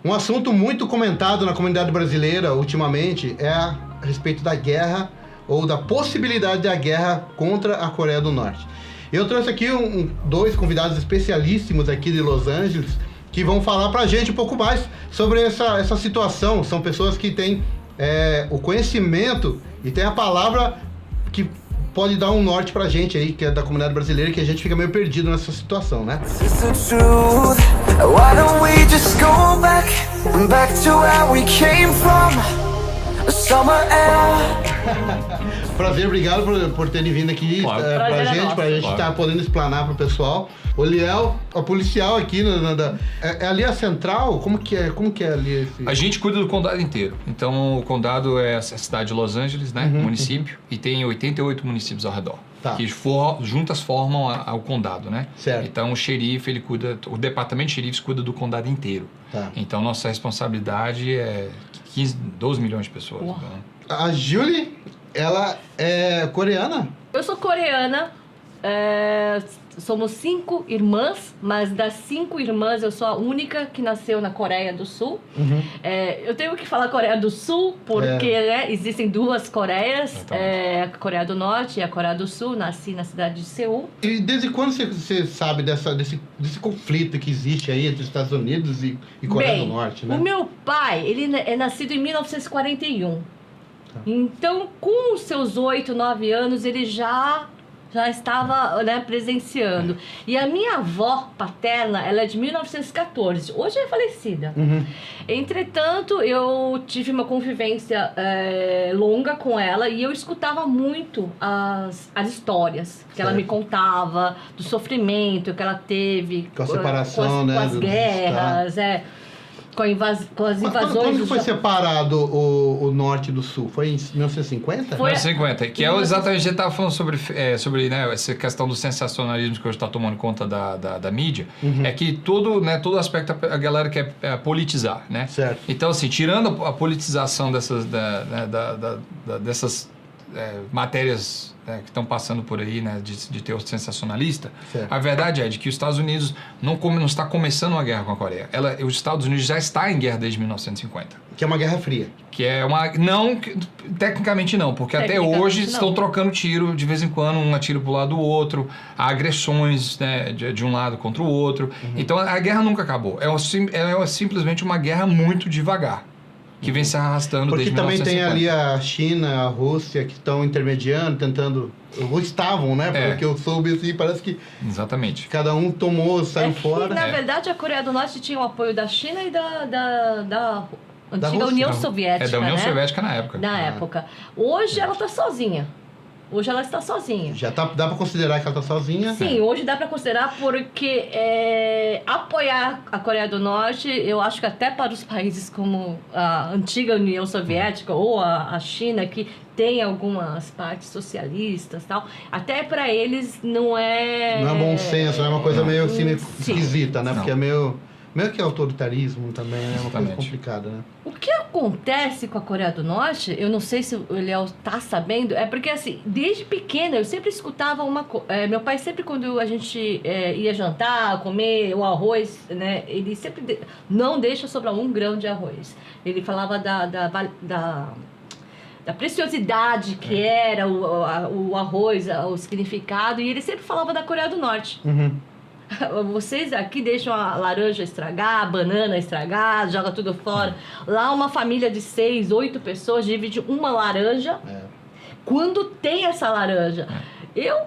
Um assunto muito comentado na comunidade brasileira ultimamente é a respeito da guerra ou da possibilidade da guerra contra a Coreia do Norte. Eu trouxe aqui dois convidados especialíssimos aqui de Los Angeles que vão falar pra gente um pouco mais sobre essa situação. São pessoas que têm o conhecimento e têm a palavra que pode dar um norte pra gente aí, que é da comunidade brasileira, que a gente fica meio perdido nessa situação, né? Prazer, obrigado por terem vindo aqui pra gente estar podendo explanar pro pessoal. O Liel, o policial aqui, é ali a central? Como que é ali? A gente cuida do condado inteiro. Então, o condado é a cidade de Los Angeles, né? Município. E tem 88 municípios ao redor. Tá. Que juntas formam o condado, né? Certo. Então, o xerife, ele cuida... O departamento de xerifes cuida do condado inteiro. Tá. Então, nossa responsabilidade é 12 milhões de pessoas. Então. A Julie, ela é coreana? Eu sou coreana. Somos 5 irmãs, mas das 5 irmãs eu sou a única que nasceu na Coreia do Sul. Eu tenho que falar Coreia do Sul porque existem 2 Coreias, a Coreia do Norte e a Coreia do Sul. Nasci na cidade de Seul. E desde quando você sabe desse conflito que existe aí entre os Estados Unidos e Coreia do Norte, né? O meu pai, ele é nascido em 1941. Então, com os seus 8, 9 anos, ele já estava, né, presenciando. E a minha avó paterna, ela é de 1914. Hoje é falecida. Entretanto, eu tive uma convivência longa com ela e eu escutava muito as histórias que ela me contava, do sofrimento que ela teve. Com a separação, com as guerras, com as invasões. Quando foi separado o norte do sul? Foi em 1950? Foi 1950, que é exatamente, a gente estava falando sobre né, essa questão do sensacionalismo que hoje está tomando conta da mídia, é que todo aspecto a galera quer politizar, né? Certo. Então, assim, tirando a politização dessas matérias que estão passando por aí, né, de teor sensacionalista, certo. A verdade é de que os Estados Unidos não está começando uma guerra com a Coreia. Os Estados Unidos já está em guerra desde 1950. Que é uma guerra fria. Que é uma... Não, tecnicamente não, porque até hoje estão trocando tiro, de vez em quando, um atira para o lado do outro, há agressões, né, de um lado contra o outro. Então a guerra nunca acabou. É simplesmente uma guerra muito devagar, que vem se arrastando porque desde 1950. Porque também tem ali a China, a Rússia, que estão intermediando, tentando... Ou estavam, né? Porque eu soube assim, parece que... Exatamente. Cada um saiu fora. Na verdade, a Coreia do Norte tinha o apoio da China e da antiga União Soviética, da União Soviética na época. Na época. Hoje ela está sozinha. Hoje ela está sozinha. Já dá para considerar que ela está sozinha? Sim, hoje dá para considerar porque apoiar a Coreia do Norte, eu acho que até para os países como a antiga União Soviética ou a China, que tem algumas partes socialistas e tal, até para eles não é... Não é bom senso, é uma coisa meio assim, esquisita, né? Não. Porque é meio que autoritarismo também, é uma coisa complicada, né? O que acontece com a Coreia do Norte, eu não sei se o Léo tá sabendo, é porque assim, desde pequena eu sempre escutava meu pai sempre quando a gente ia jantar, comer o arroz, né, ele sempre não deixa sobrar 1 grão de arroz. Ele falava da preciosidade que era o arroz, o significado, e ele sempre falava da Coreia do Norte. Vocês aqui deixam a laranja estragar, a banana estragar, joga tudo fora. Lá uma família de 6, 8 pessoas divide uma laranja. Quando tem essa laranja, eu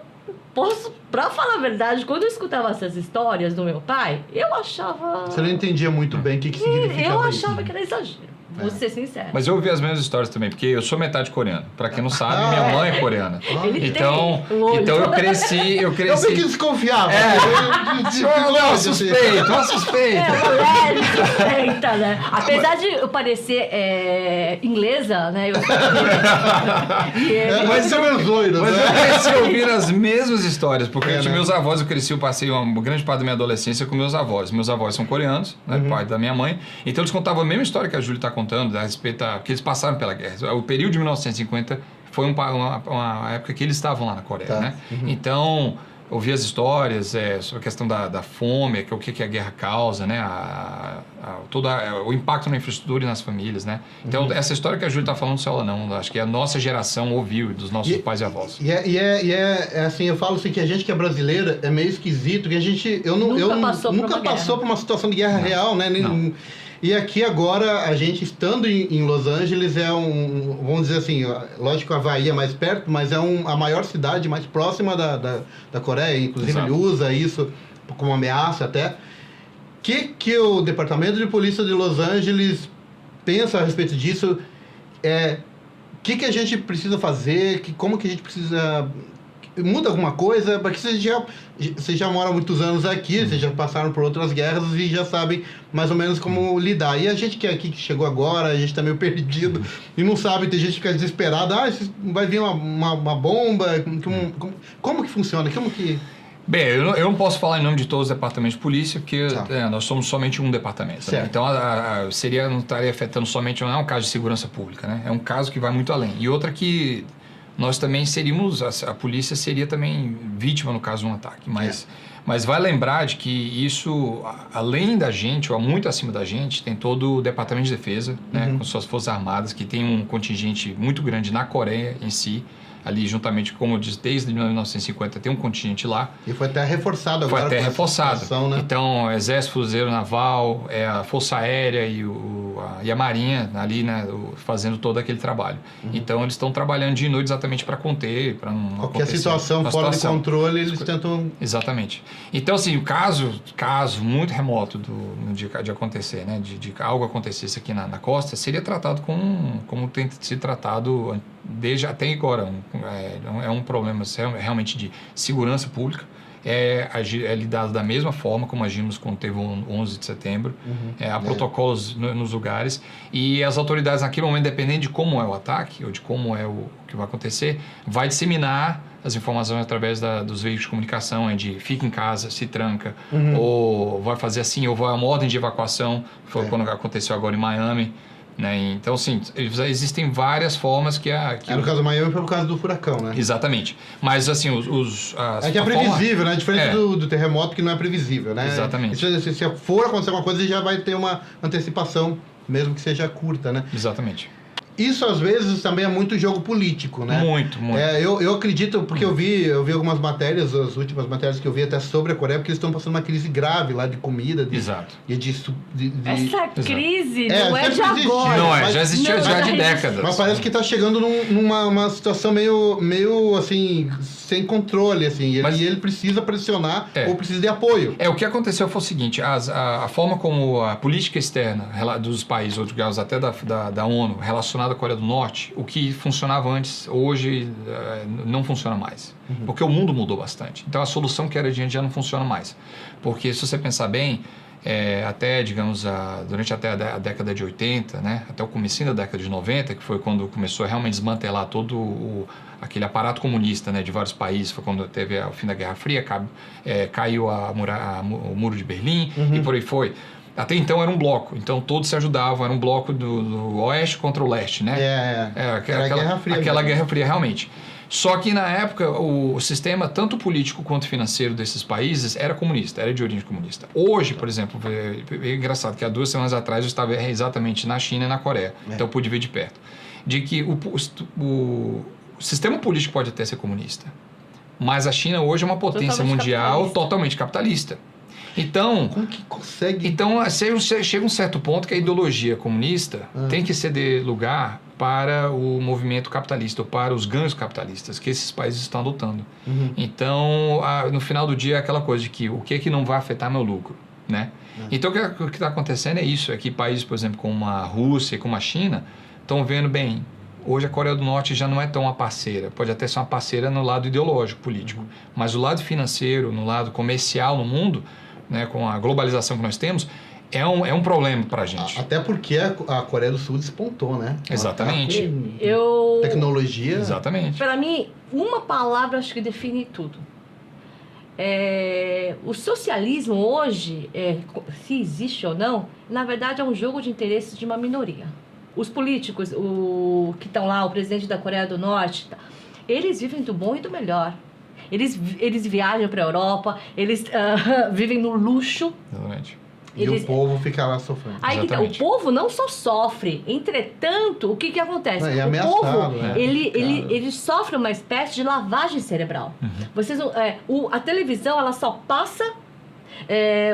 posso, pra falar a verdade, quando eu escutava essas histórias do meu pai, eu achava... Você não entendia muito bem o que significava isso. Eu achava que era exagero. Vou ser sincero. Mas eu ouvi as mesmas histórias também, porque eu sou metade coreano. Pra quem não sabe, minha mãe é coreana. Então eu cresci... Eu vi que desconfiava. Uma suspeita. Suspeita, né? Apesar de eu parecer inglesa, né? Mas são meus loiros, né? Mas eu cresci ouvindo as mesmas histórias, porque meus avós, eu passei uma grande parte da minha adolescência com meus avós. Meus avós são coreanos, né? Pai da minha mãe. Então eles contavam a mesma história que a Júlia está contando, a respeito que eles passaram pela guerra. O período de 1950 foi uma época que eles estavam lá na Coreia, né? Então, ouvir as histórias sobre a questão da fome, o que a guerra causa, né? Todo o impacto na infraestrutura e nas famílias, né? Então, essa história que a Júlia está falando, só ela não. Acho que a nossa geração ouviu dos nossos pais e avós. É assim, eu falo assim que a gente que é brasileira é meio esquisito, que a gente... nunca passou por uma situação de guerra real, né? E aqui agora, a gente estando em Los Angeles vamos dizer assim, lógico que a Havaí é mais perto, mas é a maior cidade mais próxima da Coreia, inclusive Exato. Ele usa isso como ameaça até. Que o Departamento de Polícia de Los Angeles pensa a respeito disso? Que a gente precisa fazer? Como que a gente precisa... Muda alguma coisa? Porque vocês já moram há muitos anos aqui, vocês já passaram por outras guerras e já sabem mais ou menos como lidar. E a gente que é aqui, que chegou agora, a gente tá meio perdido e não sabe, tem gente que fica desesperada. Vai vir uma bomba? Como que funciona? Bem, eu não posso falar em nome de todos os departamentos de polícia, porque nós somos somente um departamento. Né? Então, não estaria afetando somente, não é um caso de segurança pública, né? É um caso que vai muito além. E outra que nós também seríamos, a polícia seria também vítima no caso de um ataque. Mas vai lembrar de que isso, além da gente, ou muito acima da gente, tem todo o Departamento de Defesa, né, com suas Forças Armadas, que tem um contingente muito grande na Coreia em si, ali juntamente, como eu disse, desde 1950 tem um contingente lá. E foi até reforçado agora. Foi até reforçado. Situação, né? Então, Exército, Fuzileiro Naval, a Força Aérea e a Marinha ali, né, fazendo todo aquele trabalho. Então, eles estão trabalhando dia e noite exatamente para conter, para não qualquer situação fora de controle, eles tentam... Exatamente. Então, assim, o caso muito remoto de acontecer, né, de algo acontecesse aqui na costa, seria tratado como tem sido tratado desde até agora. É um problema realmente de segurança pública. É lidado da mesma forma como agimos quando teve o 11 de setembro. Há protocolos nos lugares. E as autoridades, naquele momento, dependendo de como é o ataque ou de como é o que vai acontecer, vai disseminar as informações através dos veículos de comunicação, de fica em casa, se tranca, ou vai fazer assim, ou vai uma ordem de evacuação, que foi quando aconteceu agora em Miami. Né? Então, assim, existem várias formas que no caso do Miami foi por causa do furacão, né? Exatamente. Mas, assim, que é previsível, né? Diferente do terremoto, que não é previsível, né? Exatamente. Se for acontecer uma coisa, já vai ter uma antecipação, mesmo que seja curta, né? Exatamente. Isso, às vezes, também é muito jogo político, né? Muito. Eu acredito, porque eu vi algumas matérias, as últimas matérias que eu vi até sobre a Coreia, porque eles estão passando uma crise grave lá de comida. Exato. Essa crise não é de agora. Não é, já existia já de décadas. Mas parece que está chegando numa situação meio assim, sem controle, assim. E ele precisa pressionar ou precisa de apoio. O que aconteceu foi o seguinte, a forma como a política externa dos países, outros casos até da ONU, relacionada à Coreia do Norte, o que funcionava antes, hoje não funciona mais. Porque o mundo mudou bastante. Então a solução que era adiante já não funciona mais. Porque se você pensar bem, até, digamos, durante até a década de 80, né, até o comecinho da década de 90, que foi quando começou a realmente desmantelar todo aquele aparato comunista, né, de vários países, foi quando teve o fim da Guerra Fria, caiu o Muro de Berlim e por aí foi. Até então era um bloco, então todos se ajudavam, era um bloco do oeste contra o leste, né? Aquela Guerra Fria, realmente. Só que na época o sistema, tanto político quanto financeiro desses países, era comunista, era de origem comunista. Hoje, por exemplo, é engraçado que há 2 semanas atrás eu estava exatamente na China e na Coreia, então eu pude ver de perto, de que o sistema político pode até ser comunista, mas a China hoje é uma potência mundial totalmente capitalista. Então, como que consegue? Então, chega um certo ponto que a ideologia comunista tem que ceder lugar para o movimento capitalista, ou para os ganhos capitalistas que esses países estão adotando. Então, no final do dia, é aquela coisa de que o que é que não vai afetar meu lucro, né? Então, o que está acontecendo é isso, é que países, por exemplo, como a Rússia e como a China, estão vendo bem, hoje a Coreia do Norte já não é tão uma parceira, pode até ser uma parceira no lado ideológico, político, mas o lado financeiro, no lado comercial no mundo, né, com a globalização que nós temos, é um problema para a gente. Até porque a Coreia do Sul despontou, né? Exatamente. Tecnologia. Exatamente. Para mim, uma palavra acho que define tudo. O socialismo hoje, se existe ou não, na verdade é um jogo de interesses de uma minoria. Os políticos, que estão lá, o presidente da Coreia do Norte, eles vivem do bom e do melhor. Eles viajam para a Europa, eles vivem no luxo. Exatamente. E o povo fica lá sofrendo. Aí o povo não só sofre, entretanto, o que acontece? É o povo, ele sofre uma espécie de lavagem cerebral. A televisão, ela só passa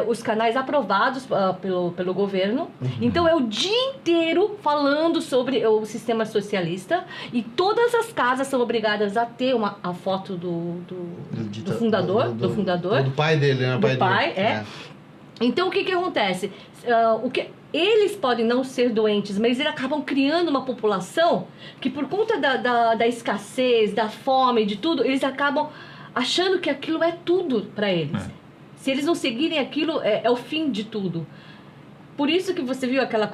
os canais aprovados pelo governo. Então, é o dia inteiro falando sobre o sistema socialista, e todas as casas são obrigadas a ter a foto do fundador. Do pai dele, né? Do pai. Então, o que acontece? Eles podem não ser doentes, mas eles acabam criando uma população que, por conta da escassez, da fome, de tudo, eles acabam achando que aquilo é tudo para eles. Se eles não seguirem aquilo, é o fim de tudo. Por isso que você viu aquela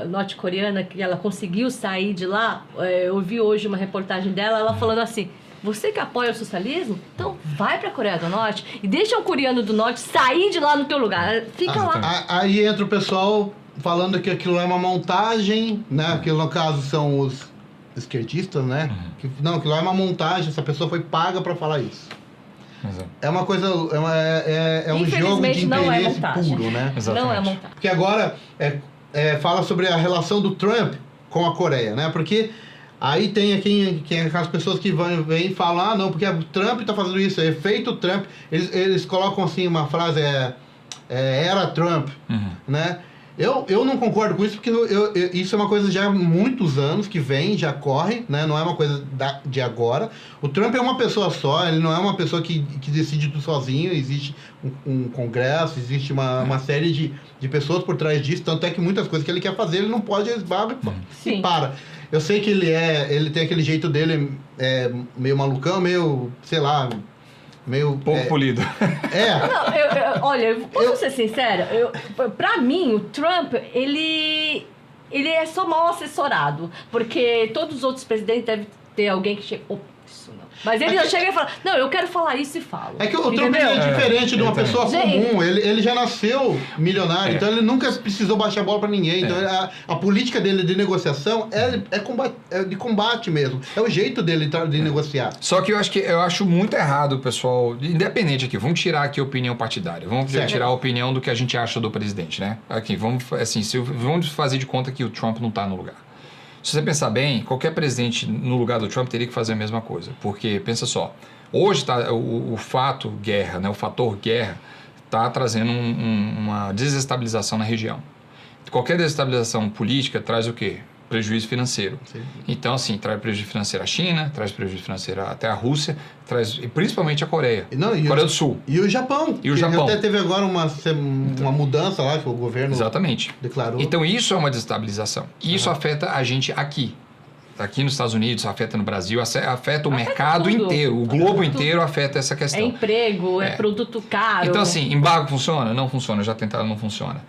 norte-coreana, que ela conseguiu sair de lá. Eu vi hoje uma reportagem dela, ela falando assim: você que apoia o socialismo, então vai para a Coreia do Norte e deixa o coreano do Norte sair de lá no teu lugar. Fica lá. Aí entra o pessoal falando que aquilo é uma montagem, né? Aquilo, no caso, são os esquerdistas, né? Não, aquilo é uma montagem, essa pessoa foi paga para falar isso. É uma coisa, é um jogo de interesse puro, né? Exatamente. Não é montagem. Porque agora fala sobre a relação do Trump com a Coreia, né? Porque aí tem aquelas pessoas que vêm e falam: não, porque o Trump está fazendo isso, é efeito Trump. Eles colocam assim uma frase, era Trump, né? Eu não concordo com isso, porque isso é uma coisa já há muitos anos que vem, já corre, né? Não é uma coisa de agora. O Trump é uma pessoa só, ele não é uma pessoa que decide tudo sozinho. Existe um congresso, existe uma série de pessoas por trás disso. Tanto é que muitas coisas que ele quer fazer, ele não pode, ele esbarra e para. Eu sei que ele tem aquele jeito dele meio malucão, meio, sei lá, meio... pouco polido. Não, olha, posso ser sincera? Pra mim, o Trump, ele é só mal assessorado. Porque todos os outros presidentes devem ter alguém que chega... isso não. Mas ele já chega e fala: não, eu quero falar isso e falo. É que o Trump é diferente de uma pessoa comum. Ele já nasceu milionário, então ele nunca precisou baixar a bola pra ninguém. Então a política dele de negociação é de combate mesmo. É o jeito dele de negociar. Só que eu acho muito errado, pessoal, independente aqui, vamos tirar aqui a opinião partidária. Vamos tirar a opinião do que a gente acha do presidente, né? Aqui, vamos fazer de conta que o Trump não tá no lugar. Se você pensar bem, qualquer presidente no lugar do Trump teria que fazer a mesma coisa. Porque, pensa só, hoje tá, o fator guerra, né, está trazendo uma desestabilização na região. Qualquer desestabilização política traz o quê? Prejuízo financeiro. Sim. Então, assim, traz prejuízo financeiro à China, traz prejuízo financeiro até à Rússia, e principalmente a Coreia. Coreia do Sul. E o Japão. E o Japão. Até teve agora uma mudança lá que o governo declarou. Então, isso é uma desestabilização. E isso afeta a gente aqui. Aqui nos Estados Unidos, afeta no Brasil, afeta o mercado inteiro, o globo inteiro afeta essa questão. É emprego, é produto caro. Então, assim, embargo funciona? Não funciona, já tentaram, não funciona.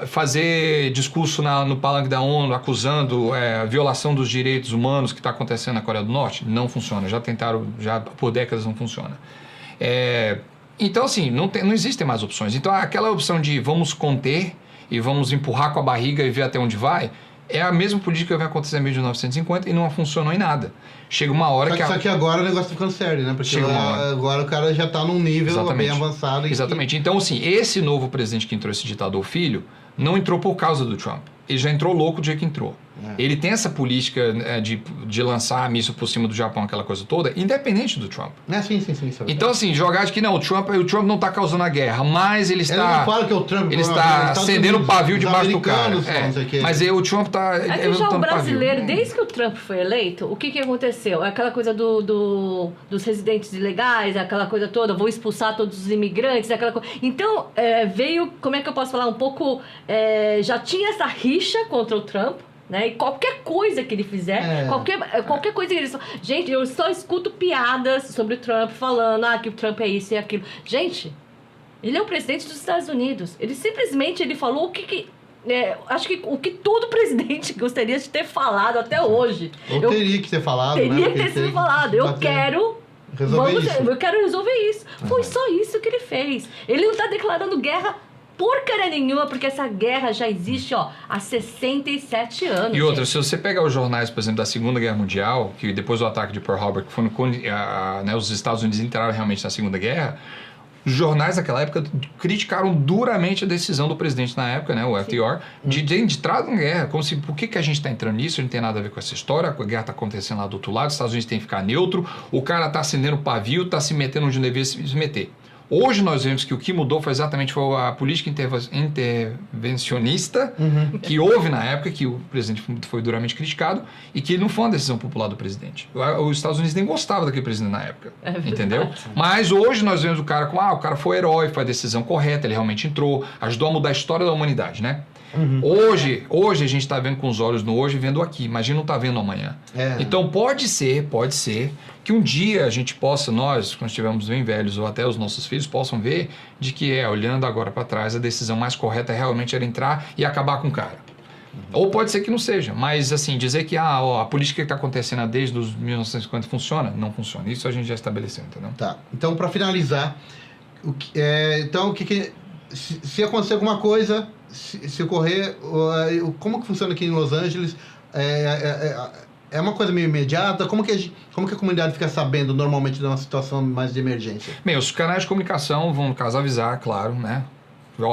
Fazer discurso no palanque da ONU acusando a violação dos direitos humanos que está acontecendo na Coreia do Norte? Não funciona, já tentaram, já por décadas não funciona. Então, assim, não existem mais opções. Então, aquela opção de vamos conter e vamos empurrar com a barriga e ver até onde vai, é a mesma política que vai acontecer em 1950 e não funcionou em nada. Chega uma hora Só que agora o negócio tá ficando sério, né? Porque agora o cara já tá num nível bem avançado. Exatamente. Então, assim, esse novo presidente que entrou, esse ditador filho, não entrou por causa do Trump. Ele já entrou louco do dia que entrou. Ele tem essa política de lançar míssil por cima do Japão, aquela coisa toda, independente do Trump. Sim. Então, assim, jogar de que não, o Trump não está causando a guerra, mas ele está... Ele não fala que o Trump... Ele está acendendo o pavio debaixo do cara. Mas o Trump está... É que já o brasileiro, desde que o Trump foi eleito, o que aconteceu? Aquela coisa dos residentes ilegais, aquela coisa toda, vou expulsar todos os imigrantes, aquela coisa... Então, veio, como é que eu posso falar, um pouco... já tinha essa rixa contra o Trump, né? E qualquer coisa que ele fizer, qualquer coisa que ele... Gente, eu só escuto piadas sobre o Trump falando que o Trump é isso e aquilo. Gente, ele é o presidente dos Estados Unidos. Ele simplesmente falou o que acho que o que todo presidente gostaria de ter falado até hoje. Ou teria que ter falado, teria que ter sido falado. Eu quero resolver isso. Eu quero resolver isso. Foi só isso que ele fez. Ele não está declarando guerra porcaria nenhuma, porque essa guerra já existe, ó, há 67 anos. E outra, se você pegar os jornais, por exemplo, da Segunda Guerra Mundial, que depois do ataque de Pearl Harbor, que foi né, os Estados Unidos entraram realmente na Segunda Guerra, os jornais daquela época criticaram duramente a decisão do presidente na época, né, o FDR, de entrar na guerra. Como se, por que a gente está entrando nisso? Não tem nada a ver com essa história, a guerra está acontecendo lá do outro lado, os Estados Unidos tem que ficar neutro, o cara está acendendo pavio, está se metendo onde não devia se meter. Hoje nós vemos que o que mudou foi a política intervencionista que houve na época, que o presidente foi duramente criticado e que não foi uma decisão popular do presidente. Os Estados Unidos nem gostavam daquele presidente na época, entendeu? Mas hoje nós vemos o cara o cara foi herói, foi a decisão correta, ele realmente entrou, ajudou a mudar a história da humanidade, né? Hoje a gente está vendo com os olhos no hoje e vendo aqui, imagina não está vendo amanhã. Então pode ser que um dia a gente possa, nós, quando estivermos bem velhos ou até os nossos filhos possam ver de que olhando agora para trás, a decisão mais correta realmente era entrar e acabar com o cara. Ou pode ser que não seja, mas assim, dizer que a política que está acontecendo desde os 1950 funciona, não funciona. Isso a gente já estabeleceu, entendeu? Tá, então para finalizar, se acontecer alguma coisa, se ocorrer, como que funciona aqui em Los Angeles? É uma coisa meio imediata? Como que a comunidade fica sabendo normalmente de uma situação mais de emergência? Bem, os canais de comunicação vão, no caso, avisar, claro, né?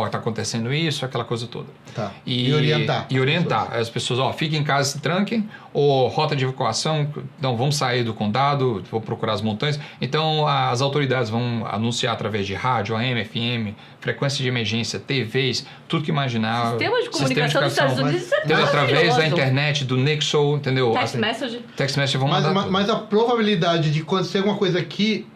Está acontecendo isso, aquela coisa toda. Tá. E orientar. E orientar. As pessoas, fiquem em casa, se tranquem, ou rota de evacuação, então vamos sair do condado, vou procurar as montanhas. Então as autoridades vão anunciar através de rádio, AM, FM, frequência de emergência, TVs, tudo que imaginar. Sistema de comunicação dos Estados Unidos é através da internet, do Nixon, entendeu? Text message. Text message, vão mandar mas a probabilidade de acontecer alguma coisa aqui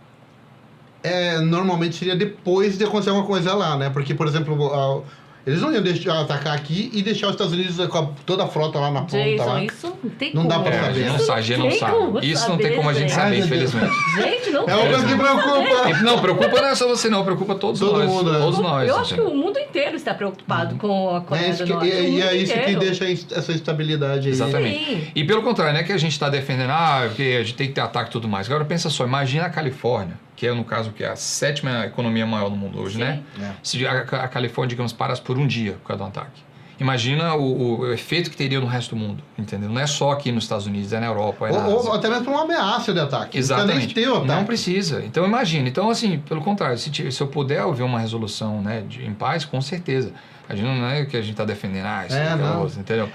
normalmente seria depois de acontecer alguma coisa lá, né? Porque, por exemplo, eles não iam atacar aqui e deixar os Estados Unidos com toda a frota lá na ponta. Lá. Isso não tem como. Não dá pra saber. A gente não sabe. Isso não tem como a gente saber, infelizmente. Gente, não tem. É o que preocupa. Não, preocupa não é só você não, preocupa todos nós. Mundo, né? Todos nós. Eu acho que o mundo inteiro está preocupado com a Coreia do Norte. E é isso que deixa essa estabilidade aí. Exatamente. Sim. E pelo contrário, não é que a gente está defendendo, porque a gente tem que ter ataque e tudo mais. Agora pensa só, imagina a Califórnia, que é, no caso, que é a 7ª economia maior do mundo hoje, né? Se a Califórnia, digamos, parasse por um dia por causa do ataque. Imagina o efeito que teria no resto do mude, entendeu? Não é só aqui nos Estados Unidos, é na Europa, é na Ásia. Ou até mesmo por uma ameaça de ataque. Exatamente. Não precisa. Então, imagina. Então, assim, pelo contrário, se eu puder haver uma resolução, né, em paz, com certeza. A gente não é que a gente está defendendo, isso é aquela coisa, entendeu?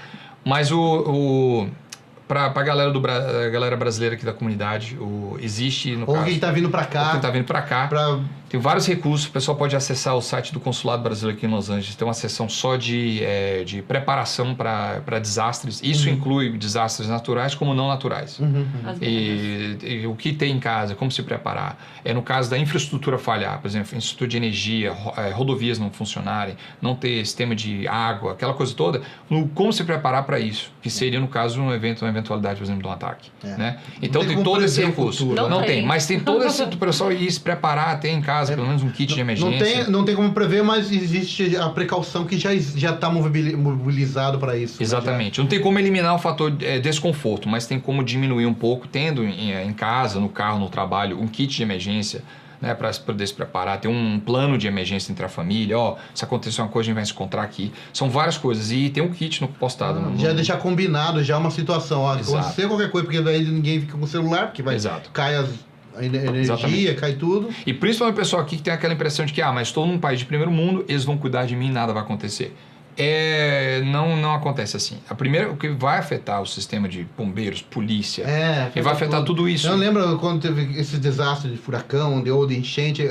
Mas para a galera brasileira aqui da comunidade, existe, no caso... Ou quem está vindo para cá. Ou quem está vindo para cá. Tem vários recursos, o pessoal pode acessar o site do Consulado Brasileiro aqui em Los Angeles, tem uma seção só de preparação para desastres. Isso inclui desastres naturais como não naturais. E o que tem em casa, como se preparar. No caso da infraestrutura falhar, por exemplo, infraestrutura de energia, rodovias não funcionarem, não ter sistema de água, aquela coisa toda, como se preparar para isso, que seria, no caso, uma eventualidade, por exemplo, de um ataque. Né? Então tem todo esse recurso. Não tem, mas tem todo esse... O pessoal ir se preparar, ter em casa pelo menos um kit de emergência. Não tem como prever, mas existe a precaução que já está mobilizado para isso. Exatamente. Não tem como eliminar o fator desconforto, mas tem como diminuir um pouco, tendo em casa, no carro, no trabalho, um kit de emergência, né, para poder se preparar, ter um plano de emergência entre a família, se acontecer uma coisa a gente vai se encontrar aqui. São várias coisas e tem um kit postado. Já deixar combinado já uma situação, acontecer qualquer coisa, porque daí ninguém fica com o celular, porque cai a energia, cai tudo. E principalmente o pessoal aqui que tem aquela impressão de que, mas estou num país de primeiro mundo, eles vão cuidar de mim e nada vai acontecer. Não acontece assim. O que vai afetar o sistema de bombeiros, polícia, e vai afetar tudo isso. Eu lembro quando teve esse desastre de furacão, de enchente,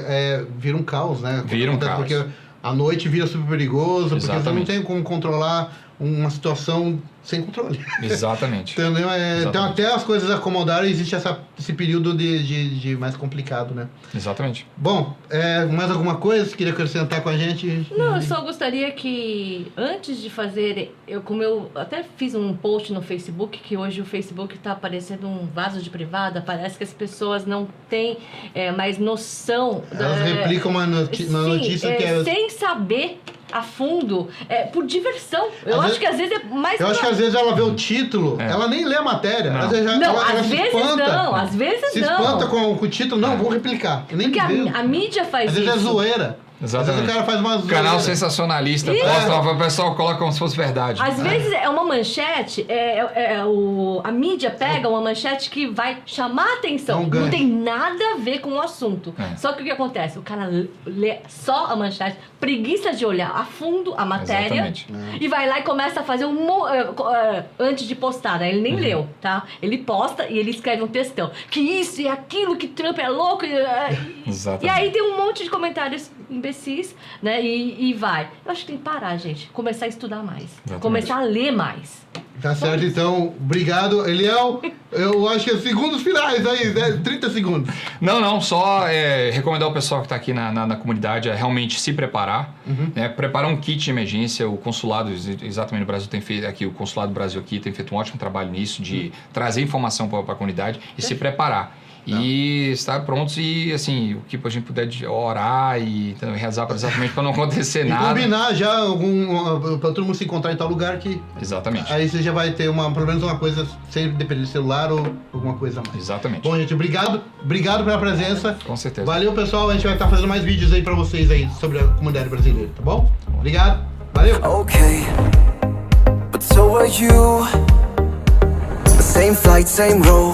vira um caos, né? Vira um caos. Porque à noite vira super perigoso, porque você não tem como controlar uma situação sem controle. Exatamente. Entendeu? Então, até as coisas acomodarem, existe esse período de mais complicado, né? Exatamente. Bom, mais alguma coisa que queria acrescentar com a gente? Não, eu só gostaria que, antes de fazer... Como eu até fiz um post no Facebook, que hoje o Facebook está parecendo um vaso de privada, parece que as pessoas não têm mais noção... Elas replicam uma notícia que sem saber a fundo, por diversão. Eu acho que às vezes é mais... Eu acho que às vezes ela vê o título, ela nem lê a matéria. Às vezes se espanta com o título, vou replicar. Nem porque a mídia faz isso. Às vezes é zoeira. Exatamente. Às vezes o cara faz umas... Canal sensacionalista, posta, o pessoal coloca como se fosse verdade. Às vezes é uma manchete, a mídia pega uma manchete que vai chamar a atenção. Não tem nada a ver com o assunto. Só que o que acontece? O cara lê só a manchete, preguiça de olhar a fundo a matéria e vai lá e começa a fazer antes de postar, né? Ele nem leu, tá? Ele posta e ele escreve um textão. Que isso e aquilo, que Trump é louco. E aí tem um monte de comentários imbecis, né? E vai. Eu acho que tem que parar, gente. Começar a estudar mais. Exatamente. Começar a ler mais. Tá certo, então. Obrigado, Eliel. Eu acho que é segundos finais aí, né? 30 segundos. Não, só recomendar ao pessoal que está aqui na comunidade a realmente se preparar, né? Preparar um kit de emergência. O consulado, exatamente no Brasil, tem feito aqui, o consulado do Brasil aqui tem feito um ótimo trabalho nisso, de trazer informação para a comunidade e se preparar. E estar prontos e, assim, o que a gente puder orar e rezar exatamente para não acontecer nada. Combinar já para todo mundo se encontrar em tal lugar que... Exatamente. Aí você já vai ter pelo menos uma coisa, sem depender do celular ou alguma coisa a mais. Exatamente. Bom, gente, obrigado pela presença. Com certeza. Valeu, pessoal. A gente vai estar fazendo mais vídeos aí para vocês aí sobre a comunidade brasileira, tá bom? Obrigado. Valeu. Okay, but so are you. Same flight, same row,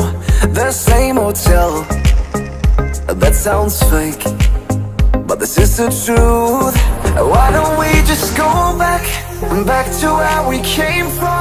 the same hotel. That sounds fake, but this is the truth. Why don't we just go back to where we came from?